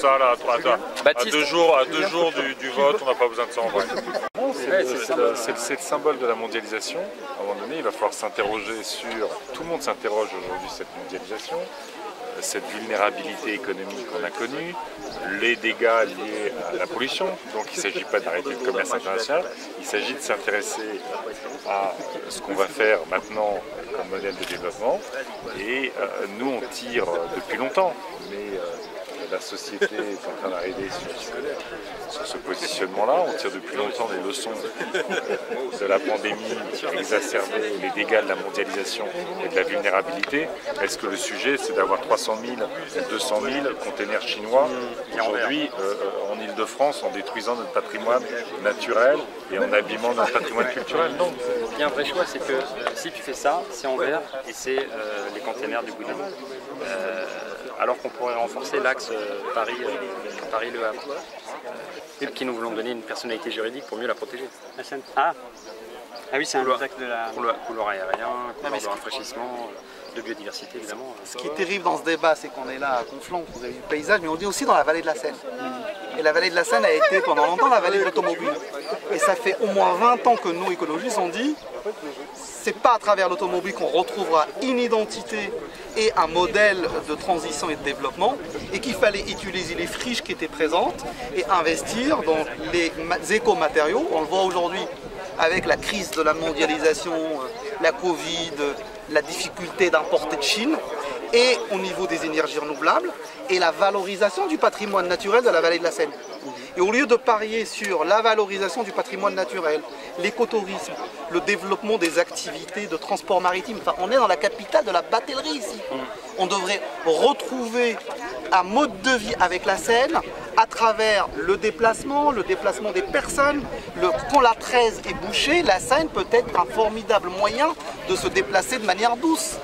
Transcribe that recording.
ça là, à deux jours du vote, on n'a pas besoin de ça en vrai. C'est le symbole de la mondialisation. À un moment donné, il va falloir s'interroger sur... Tout le monde s'interroge aujourd'hui sur cette mondialisation, cette vulnérabilité économique qu'on a connue, les dégâts liés à la pollution. Donc il ne s'agit pas d'arrêter le commerce international, il s'agit de s'intéresser à ce qu'on va faire maintenant comme modèle de développement. Et nous, on tire depuis longtemps, mais la société est en train d'arriver sur ce positionnement-là. On tire depuis longtemps des leçons de la pandémie qui a exacerbé les dégâts de la mondialisation et de la vulnérabilité. Est-ce que le sujet, c'est d'avoir 300 000 ou 200 000 containers chinois aujourd'hui en Île-de-France en détruisant notre patrimoine naturel et en abîmant notre patrimoine culturel? Non. Il y a un vrai choix, c'est que si tu fais ça, c'est en vert et c'est les containers du bout d'un. Alors qu'on pourrait renforcer l'axe Paris-Le Havre, qui nous voulons donner une personnalité juridique pour mieux la protéger. Ah oui, c'est un axe de la... Couloir aérien, couloir de rafraîchissement, de biodiversité évidemment. Ce qui est terrible dans ce débat, c'est qu'on est là à Conflans, vous avez vu le paysage, mais on dit aussi dans la vallée de la Seine. Et la vallée de la Seine a été pendant longtemps la vallée de l'automobile. Et ça fait au moins 20 ans que nous, écologistes, on dit c'est pas à travers l'automobile qu'on retrouvera une identité et un modèle de transition et de développement, et qu'il fallait utiliser les friches qui étaient présentes et investir dans les écomatériaux. On le voit aujourd'hui avec la crise de la mondialisation, la Covid, la difficulté d'importer de Chine, et au niveau des énergies renouvelables, et la valorisation du patrimoine naturel de la vallée de la Seine. Et au lieu de parier sur la valorisation du patrimoine naturel, l'écotourisme, le développement des activités de transport maritime, enfin, on est dans la capitale de la batellerie ici. On devrait retrouver un mode de vie avec la Seine à travers le déplacement des personnes. Quand la 13 est bouchée, la Seine peut être un formidable moyen de se déplacer de manière douce.